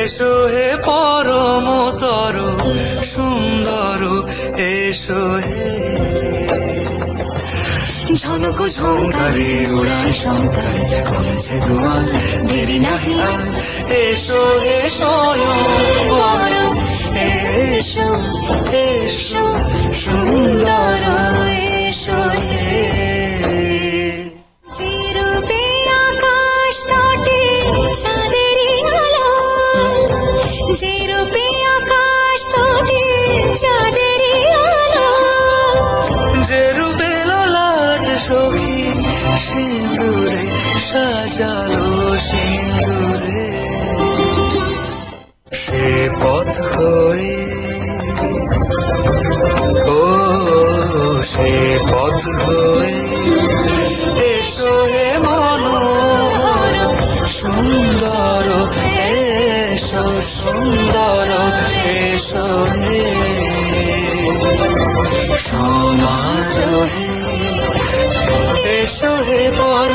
এসো হে পরমতর সুন্দর, এসো হে। ঝনক ঝঙ্কারে উড়ায় শঙ্কারে কমেছে দুয়ার, দেরি নাহি আর, এসো হে স্বয়ংবর, এসো এসো সুন্দর, এসো হে। চিরূপে আকাশ তটে চাঁদেরই আলো, চিরূপে আকাশ তটে চাঁদেরই আলো, যে রূপে ললাট সখী সিঁদুরে সাজালো সিঁদুরে, সে পথ হয়ে ও সে পথ হয়ে এসো হে মনোহর সুন্দর, এসো সুন্দর, এসো হে। সমারোহে এসো হে পর